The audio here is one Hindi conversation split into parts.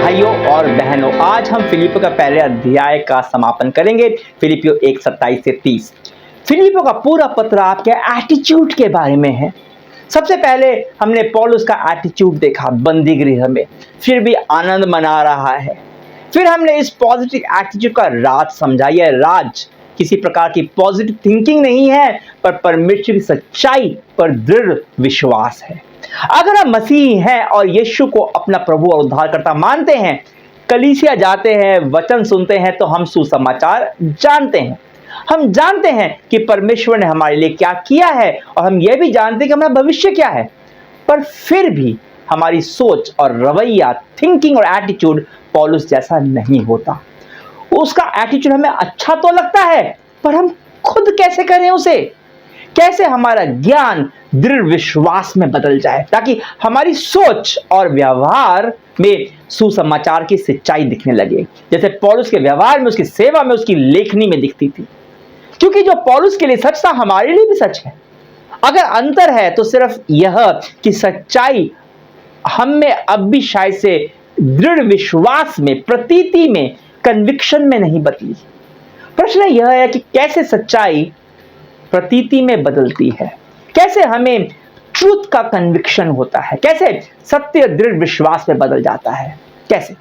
भाइयों और बहनों, आज हम फिलिपियों का पहले अध्याय का समापन करेंगे। फिलिपियों 1:27 से 30। फिलिपियों का पूरा पत्र आपके एटीट्यूड के बारे में है। सबसे पहले हमने पौलुस का एटीट्यूड देखा बंदी गृह में, फिर भी आनंद मना रहा है। फिर हमने इस पॉजिटिव एटीट्यूड का राज समझा। यह राज किसी प्रकार की पॉजिटिव थिंकिंग नहीं है, पर परमेश्वर की सच्चाई पर दृढ़ विश्वास है। अगर हम मसीह हैं और यीशु को अपना प्रभु और उद्धारकर्ता मानते हैं, कलीसिया जाते हैं, वचन सुनते हैं, तो हम सुसमाचार जानते हैं। हम जानते हैं कि परमेश्वर ने हमारे लिए क्या किया है, और हम यह भी जानते हैं कि हमारा भविष्य क्या है। पर फिर भी हमारी सोच और रवैया, थिंकिंग और एटीट्यूड पौलुस जैसा नहीं होता। उसका एटीट्यूड हमें अच्छा तो लगता है, पर हम खुद कैसे करें उसे? कैसे हमारा ज्ञान दृढ़ विश्वास में बदल जाए, ताकि हमारी सोच और व्यवहार में सुसमाचार की सच्चाई दिखने लगे, जैसे पौलुस के व्यवहार में, उसकी सेवा में, उसकी लेखनी में दिखती थी। क्योंकि जो पौलुस के लिए सच था, हमारे लिए भी सच है। अगर अंतर है तो सिर्फ यह कि सच्चाई हम में अब भी शायद से दृढ़ विश्वास में, प्रतीति में, कन्विक्शन में नहीं बदली। प्रश्न यह है कि कैसे सच्चाई प्रतीति में बदलती है, कैसे हमें ट्रूथ का कन्विक्शन होता है, कैसे सत्य दृढ़ विश्वास में बदल जाता है, कैसे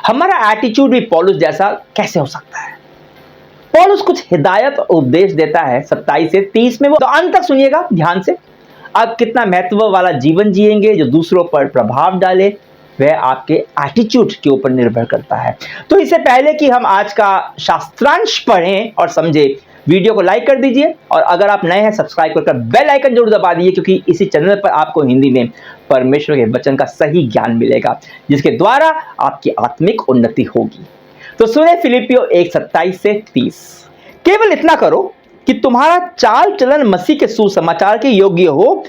हमारा एटीट्यूड भी पौलुस जैसा कैसे हो सकता है। पौलुस कुछ हिदायत उपदेश देता है 27 से 30 में, वो तो अंत तक सुनिएगा ध्यान से। आप कितना महत्व वाला जीवन जिएंगे जो दूसरों पर प्रभाव डाले, वह आपके एटीट्यूड के ऊपर निर्भर करता है। तो इससे पहले कि हम आज का शास्त्रांश पढ़ें और समझें, वीडियो को लाइक कर दीजिए, और अगर आप नए हैं सब्सक्राइब कर बेल आइकन जरूर दबा दीजिए, क्योंकि इसी चैनल पर आपको हिंदी में परमेश्वर के वचन का सही ज्ञान मिलेगा, जिसके द्वारा आपकी आत्मिक उन्नति होगी। तो सुने फिलिपियों 1:27 से 30। केवल इतना करो कि तुम्हारा चाल चलन मसीह के सुसमाचार के योग्य हो,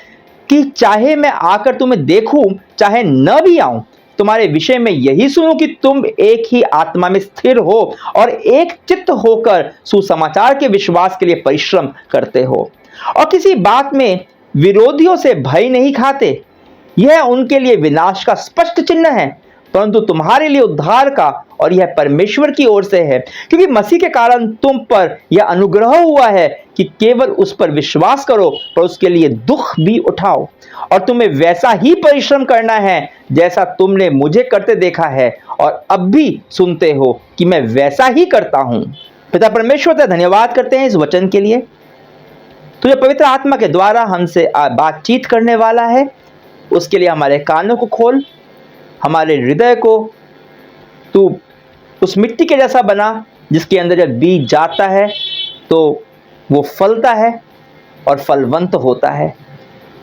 कि चाहे मैं आकर तुम्हें देखूं चाहे न भी आऊं, तुम्हारे विषय में यही सुनूं कि तुम एक ही आत्मा में स्थिर हो और एक चित्त होकर सुसमाचार के विश्वास के लिए परिश्रम करते हो, और किसी बात में विरोधियों से भय नहीं खाते। यह उनके लिए विनाश का स्पष्ट चिन्ह है, परंतु तुम्हारे लिए उद्धार का, और यह परमेश्वर की ओर से है, क्योंकि मसीह के कारण तुम पर यह अनुग्रह हुआ है कि केवल उस पर विश्वास करो, पर उसके लिए दुख भी उठाओ। और तुम्हें वैसा ही परिश्रम करना है जैसा तुमने मुझे करते देखा है, और अब भी सुनते हो कि मैं वैसा ही करता हूं। पिता परमेश्वर का धन्यवाद करते हैं इस वचन के लिए। तुझे पवित्र आत्मा के द्वारा हमसे बातचीत करने वाला है, उसके लिए हमारे कानों को खोल, हमारे हृदय को तू उस मिट्टी के जैसा बना, जिसके अंदर जब बीज जाता है तो वो फलता है और फलवंत होता है।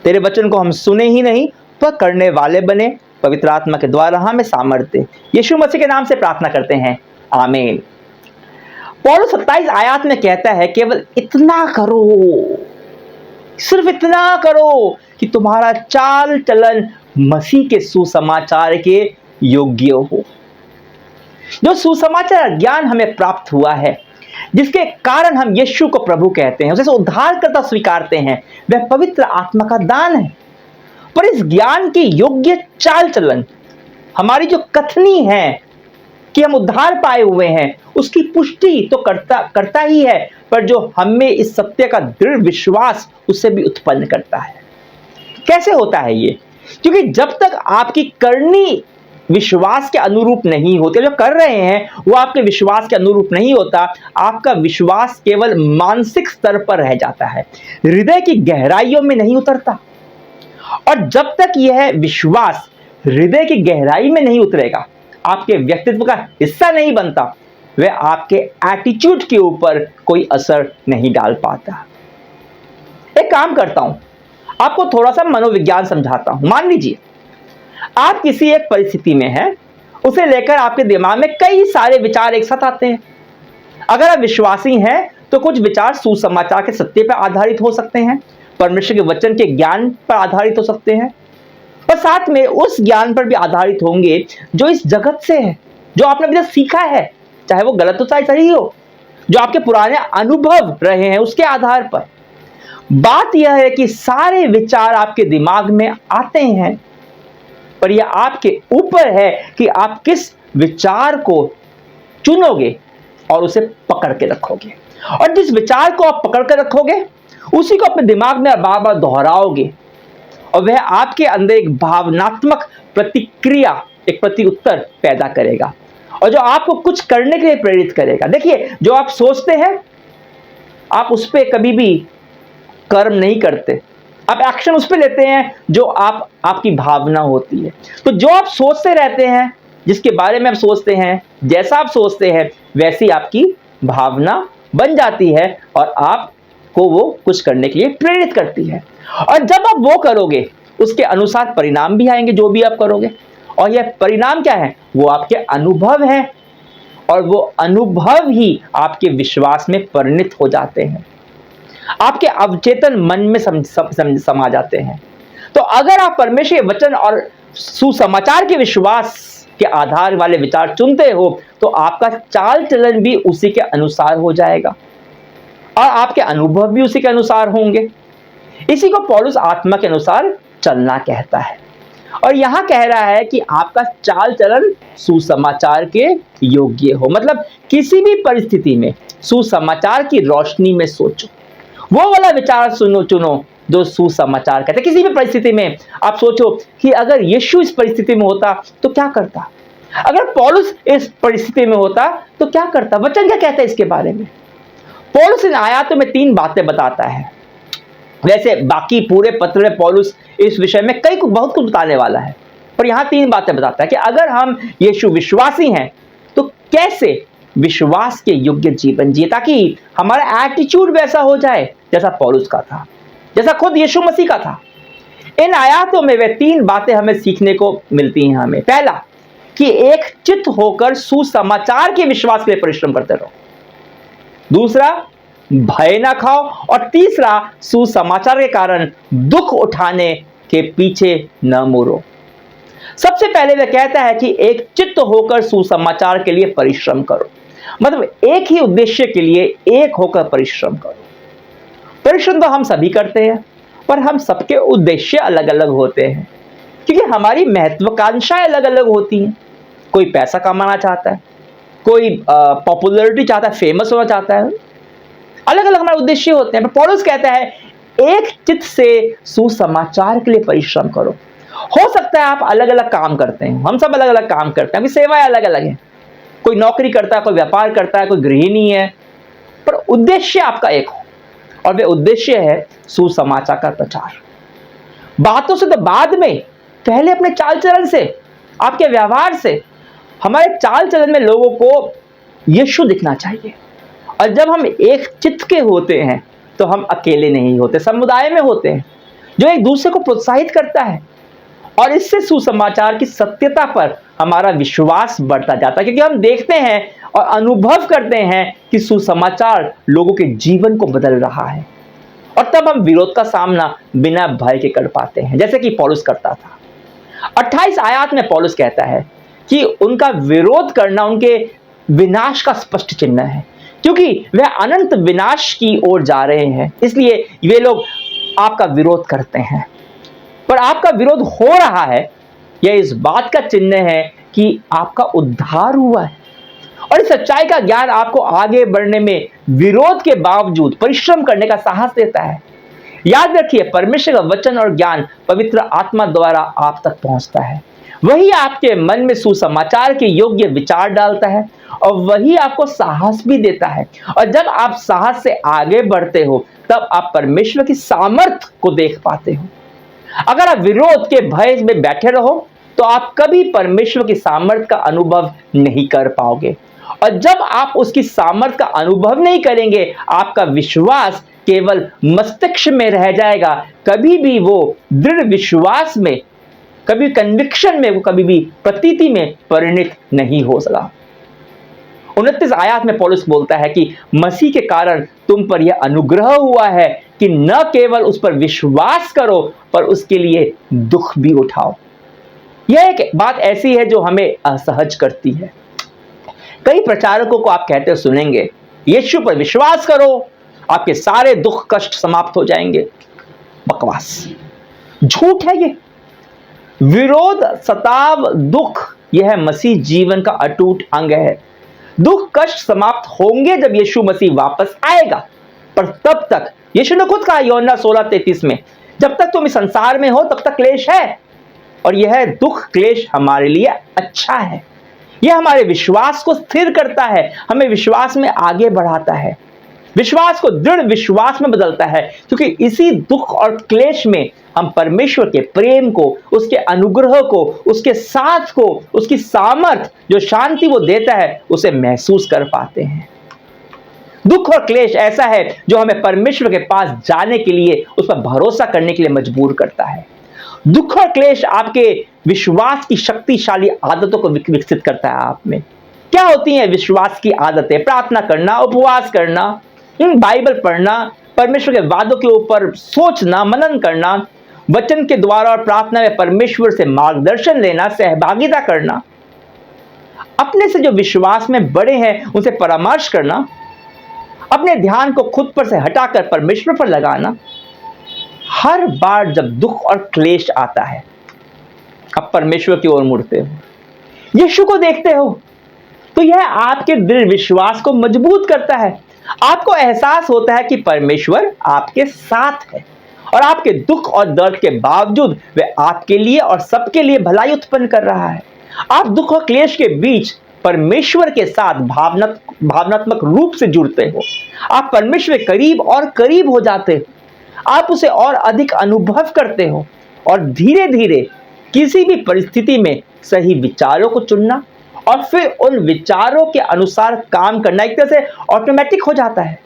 तेरे वचन को हम सुने ही नहीं, पर करने वाले बने। पवित्र आत्मा के द्वारा हमें सामर्थ्य यीशु मसीह के नाम से प्रार्थना करते हैं, आमीन। पौलुस 27 आयत में कहता है, केवल इतना करो, सिर्फ इतना करो कि तुम्हारा चाल चलन मसीह के सुसमाचार के योग्य हो। जो सुसमाचार ज्ञान हमें प्राप्त हुआ है, जिसके कारण हम यीशु को प्रभु कहते हैं, उसे उद्धारकर्ता स्वीकारते हैं, वह पवित्र आत्मा का दान है। पर इस ज्ञान के योग्य चाल चलन, हमारी जो कथनी है कि हम उद्धार पाए हुए हैं, उसकी पुष्टि तो करता ही है, पर जो हमें इस सत्य का दृढ़ विश्वास उससे भी उत्पन्न करता है। कैसे होता है ये? क्योंकि जब तक आपकी करनी विश्वास के अनुरूप नहीं होते, जो कर रहे हैं वो आपके विश्वास के अनुरूप नहीं होता, आपका विश्वास केवल मानसिक स्तर पर रह जाता है, हृदय की गहराइयों में नहीं उतरता। और जब तक यह विश्वास हृदय की गहराई में नहीं उतरेगा, आपके व्यक्तित्व का हिस्सा नहीं बनता, वह आपके एटीट्यूड के ऊपर कोई असर नहीं डाल पाता। एक काम करता हूं, आपको थोड़ा सा मनोविज्ञान समझाता हूं। मान लीजिए आप किसी एक परिस्थिति में हैं, उसे लेकर आपके दिमाग में कई सारे विचार एक साथ आते हैं। अगर आप विश्वासी हैं तो कुछ विचार सुसमाचार के सत्य पर आधारित हो सकते हैं, परमेश्वर के वचन के ज्ञान पर आधारित हो सकते हैं, पर साथ में उस ज्ञान पर भी आधारित होंगे जो इस जगत से है, जो आपने अभी तक सीखा है, चाहे वो गलत हो चाहे सही हो, जो आपके पुराने अनुभव रहे हैं उसके आधार पर। बात यह है कि सारे विचार आपके दिमाग में आते हैं, पर यह आपके ऊपर है कि आप किस विचार को चुनोगे और उसे पकड़ के रखोगे। और जिस विचार को आप पकड़ के रखोगे उसी को अपने दिमाग में बार बार दोहराओगे और वह आपके अंदर एक भावनात्मक प्रतिक्रिया, एक प्रति उत्तर पैदा करेगा और जो आपको कुछ करने के लिए प्रेरित करेगा। देखिए, जो आप सोचते हैं आप उस पर कभी भी कर्म नहीं करते, आप एक्शन उस पर लेते हैं जो आपकी भावना होती है। तो जो आप सोचते रहते हैं, जिसके बारे में आप सोचते हैं, जैसा आप सोचते हैं वैसी आपकी भावना बन जाती है और आपको वो कुछ करने के लिए प्रेरित करती है। और जब आप वो करोगे उसके अनुसार परिणाम भी आएंगे जो भी आप करोगे। और यह परिणाम क्या है? वो आपके अनुभव है और वो अनुभव ही आपके विश्वास में परिणत हो जाते हैं, आपके अवचेतन मन में समा जाते हैं। तो अगर आप परमेश्वर के वचन और सुसमाचार के विश्वास के आधार वाले विचार चुनते हो तो आपका चाल चलन भी उसी के अनुसार हो जाएगा और आपके अनुभव भी उसी के अनुसार होंगे। इसी को पौलुस आत्मा के अनुसार चलना कहता है और यहां कह रहा है कि आपका चाल चलन सुसमाचार के योग्य हो। मतलब किसी भी परिस्थिति में सुसमाचार की रोशनी में सोचो, वो वाला विचार चुनो जो सुसमाचार कहते हैं। किसी भी परिस्थिति में आप सोचो कि अगर यीशु इस परिस्थिति में होता तो क्या करता, अगर पौलुस इस परिस्थिति में होता तो क्या करता। वचन क्या कहता है इसके बारे में? पौलुस इन आयतों में 3 बातें बताता है। वैसे बाकी पूरे पत्र में पौलुस इस विषय में बहुत कुछ बताने वाला है, पर यहां 3 बातें बताता है कि अगर हम यीशु विश्वासी हैं तो कैसे विश्वास के योग्य जीवन जिए, ताकि हमारा एटीट्यूड वैसा हो जाए जैसा पौलुस का था, जैसा खुद यीशु मसीह का था। इन आयतों में वे 3 बातें हमें सीखने को मिलती हैं हमें। पहला, कि एक चित्त होकर सुसमाचार के विश्वास के लिए परिश्रम करते रहो। दूसरा, भय ना खाओ। और तीसरा, सुसमाचार के कारण दुख उठाने के पीछे न मुड़ो। सबसे पहले वह कहता है कि एक चित्त होकर सुसमाचार के लिए परिश्रम करो। मतलब एक ही उद्देश्य के लिए एक होकर परिश्रम करो। परिश्रम तो हम सभी करते हैं, पर हम सबके उद्देश्य अलग अलग होते हैं क्योंकि हमारी महत्वाकांक्षाएं अलग अलग होती हैं। कोई पैसा कमाना चाहता है, कोई पॉपुलैरिटी चाहता है, फेमस होना चाहता है, अलग अलग हमारे उद्देश्य होते हैं। पर पौलुस कहता है एक चित्त से सुसमाचार के लिए परिश्रम करो। हो सकता है आप अलग अलग काम करते हैं, हम सब अलग अलग काम करते हैं, सेवाएं अलग अलग हैं, कोई नौकरी करता है, कोई व्यापार करता है, कोई गृहिणी है, पर उद्देश्य आपका एक हो और वह उद्देश्य है सुसमाचार का प्रचार। बातों से तो बाद में, पहले अपने चाल चलन से, आपके व्यवहार से, हमारे चाल चलन में लोगों को यीशु दिखना चाहिए। और जब हम एक चित्त के होते हैं तो हम अकेले नहीं होते, समुदाय में होते हैं जो एक दूसरे को प्रोत्साहित करता है और इससे सुसमाचार की सत्यता पर हमारा विश्वास बढ़ता जाता है, क्योंकि हम देखते हैं और अनुभव करते हैं कि सुसमाचार लोगों के जीवन को बदल रहा है और तब हम विरोध का सामना बिना भय के कर पाते हैं, जैसे कि पौलुस करता था। 28 आयत में पौलुस कहता है कि उनका विरोध करना उनके विनाश का स्पष्ट चिन्ह है, क्योंकि वह अनंत विनाश की ओर जा रहे हैं, इसलिए वे लोग आपका विरोध करते हैं। पर आपका विरोध हो रहा है, यह इस बात का चिन्ह है कि आपका उद्धार हुआ है और इस सच्चाई का ज्ञान आपको आगे बढ़ने में विरोध के बावजूद परिश्रम करने का साहस देता है। याद रखिए, परमेश्वर का वचन और ज्ञान पवित्र आत्मा द्वारा आप तक पहुंचता है। वही आपके मन में सुसमाचार के योग्य विचार डालता है और वही आपको साहस भी देता है। और जब आप साहस से आगे बढ़ते हो तब आप परमेश्वर की सामर्थ को देख पाते हो। अगर आप विरोध के भय में बैठे रहो तो आप कभी परमेश्वर की सामर्थ का अनुभव नहीं कर पाओगे, और जब आप उसकी सामर्थ का अनुभव नहीं करेंगे आपका विश्वास केवल मस्तिष्क में रह जाएगा। कभी भी वो दृढ़ विश्वास में, कभी कन्विक्शन में, वो कभी भी प्रतीति में परिणत नहीं हो सका। 29 आयत में पौलुस बोलता है कि मसीह के कारण तुम पर यह अनुग्रह हुआ है कि न केवल उस पर विश्वास करो पर उसके लिए दुख भी उठाओ। यह एक बात ऐसी है जो हमें असहज करती है। कई प्रचारकों को आप कहते सुनेंगे, यीशु पर विश्वास करो, आपके सारे दुख कष्ट समाप्त हो जाएंगे। बकवास, झूठ है ये। विरोध, सताव, दुख, यह मसीह जीवन का अटूट अंग है। दुख कष्ट समाप्त होंगे जब यीशु मसीह वापस आएगा, पर तब तक यीशु ने खुद कहा यूहन्ना 16:33 में, जब तक तुम इस संसार में हो तब तक क्लेश है, और यह दुख क्लेश हमारे लिए अच्छा है। यह हमारे विश्वास को स्थिर करता है, हमें विश्वास में आगे बढ़ाता है, विश्वास को दृढ़ विश्वास में बदलता है, क्योंकि इसी दुख और क्लेश में हम परमेश्वर के प्रेम को, उसके अनुग्रह को, उसके साथ को, उसकी सामर्थ, जो शांति वो देता है, उसे महसूस कर पाते हैं। दुख और क्लेश ऐसा है जो हमें परमेश्वर के पास जाने के लिए, उस पर भरोसा करने के लिए मजबूर करता है। दुख और क्लेश आपके विश्वास की शक्तिशाली आदतों को विकसित करता है। आप में क्या होती हैं विश्वास की आदतें? प्रार्थना करना, उपवास करना, बाइबल पढ़ना, परमेश्वर के वादों के ऊपर सोचना, मनन करना, वचन के द्वारा और प्रार्थना में परमेश्वर से मार्गदर्शन लेना, सहभागिता करना, अपने से जो विश्वास में बड़े हैं उनसे परामर्श करना, अपने ध्यान को खुद पर से हटाकर परमेश्वर पर लगाना। हर बार जब दुख और क्लेश आता है, अब परमेश्वर की ओर मुड़ते हो, यीशु को देखते हो, तो यह आपके दृढ़ विश्वास को मजबूत करता है। आपको एहसास होता है कि परमेश्वर आपके साथ है और आपके दुख और दर्द के बावजूद वह आपके लिए और सबके लिए भलाई उत्पन्न कर रहा है। आप दुख और क्लेश के बीच परमेश्वर के साथ भावनात्मक रूप से जुड़ते हो। आप परमेश्वर के करीब और करीब हो जाते हो, आप उसे और अधिक अनुभव करते हो, और धीरे धीरे किसी भी परिस्थिति में सही विचारों को चुनना और फिर उन विचारों के अनुसार काम करना एक तरह से ऑटोमेटिक हो जाता है।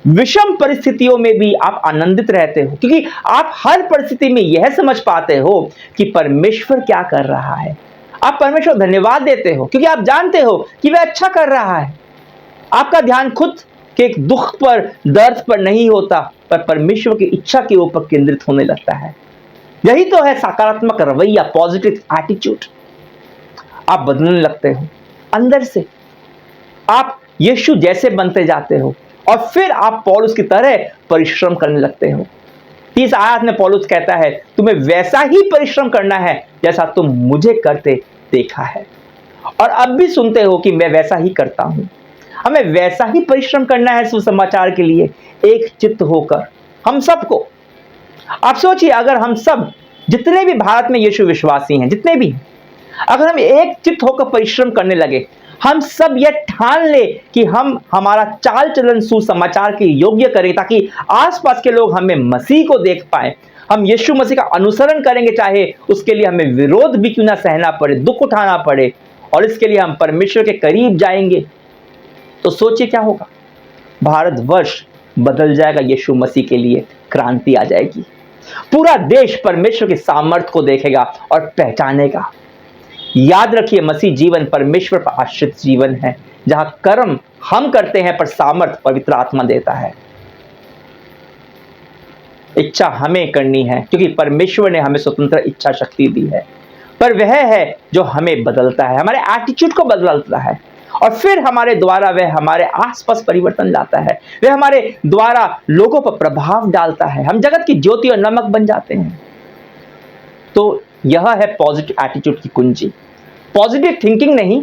विषम परिस्थितियों में भी आप आनंदित रहते हो, क्योंकि आप हर परिस्थिति में यह समझ पाते हो कि परमेश्वर क्या कर रहा है। आप परमेश्वर को धन्यवाद देते हो, क्योंकि आप जानते हो कि वह अच्छा कर रहा है। आपका ध्यान खुद के दुख पर, दर्द पर नहीं होता, पर परमेश्वर की इच्छा के ऊपर केंद्रित होने लगता है। यही तो है सकारात्मक रवैया, पॉजिटिव एटीट्यूड। आप बदलने लगते हो अंदर से, आप यीशु जैसे बनते जाते हो, और फिर आप पौलुस की तरह परिश्रम करने लगते हो। 30 आयत में पौलुस कहता है, तुम्हें वैसा ही परिश्रम करना है जैसा तुम मुझे करते देखा है, और अब भी सुनते हो कि मैं वैसा ही करता हूं। हमें वैसा ही परिश्रम करना है सुसमाचार के लिए, एक चित्त होकर हम सबको। आप सोचिए, अगर हम सब, जितने भी भारत में यीशु विश्वासी हैं, जितने भी, अगर हम एक चित्त होकर परिश्रम करने लगे, हम सब यह ठान ले कि हम हमारा चाल चलन सुसमाचार के योग्य करें, ताकि आसपास के लोग हमें मसीह को देख पाए, हम यीशु मसीह का अनुसरण करेंगे, चाहे उसके लिए हमें विरोध भी क्यों ना सहना पड़े, दुख उठाना पड़े, और इसके लिए हम परमेश्वर के करीब जाएंगे, तो सोचिए क्या होगा। भारतवर्ष बदल जाएगा, यीशु मसीह के लिए क्रांति आ जाएगी। पूरा देश परमेश्वर के सामर्थ्य को देखेगा और पहचानेगा। याद रखिए, मसीह जीवन परमेश्वर पर आश्रित जीवन है, जहां कर्म हम करते हैं पर सामर्थ पवित्र आत्मा देता है। इच्छा हमें करनी है, क्योंकि परमेश्वर ने हमें स्वतंत्र इच्छा शक्ति दी है, पर वह है जो हमें बदलता है, हमारे एटीट्यूड को बदलता है, और फिर हमारे द्वारा वह हमारे आसपास परिवर्तन लाता है, वह हमारे द्वारा लोगों पर प्रभाव डालता है। हम जगत की ज्योति और नमक बन जाते हैं। तो यह है पॉजिटिव एटीट्यूड की कुंजी। पॉजिटिव थिंकिंग नहीं,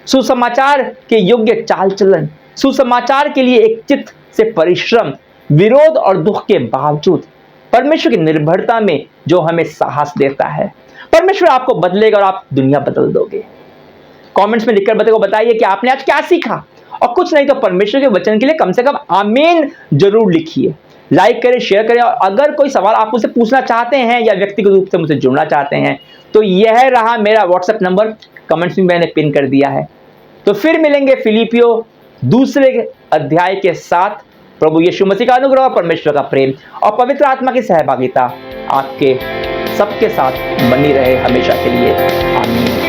सुसमाचार के योग्य चाल चलन, सुसमाचार के लिए एक चित्त से परिश्रम, विरोध और दुख के बावजूद परमेश्वर की निर्भरता में जो हमें साहस देता है। परमेश्वर आपको बदलेगा और आप दुनिया बदल दोगे। कमेंट्स में लिखकर बताइए कि आपने आज क्या सीखा, और कुछ नहीं तो परमेश्वर के वचन के लिए कम से कम आमीन जरूर लिखिए। लाइक करें, शेयर करें, और अगर कोई सवाल आप मुझसे पूछना चाहते हैं या व्यक्तिगत रूप से मुझसे जुड़ना चाहते हैं, तो यह रहा मेरा व्हाट्सएप नंबर, कमेंट्स में मैंने पिन कर दिया है। तो फिर मिलेंगे फिलिपियो 2 अध्याय के साथ। प्रभु यीशु मसीह का अनुग्रह, परमेश्वर का प्रेम और पवित्र आत्मा की सहभागिता आपके सबके साथ बनी रहे हमेशा के लिए। आमीन।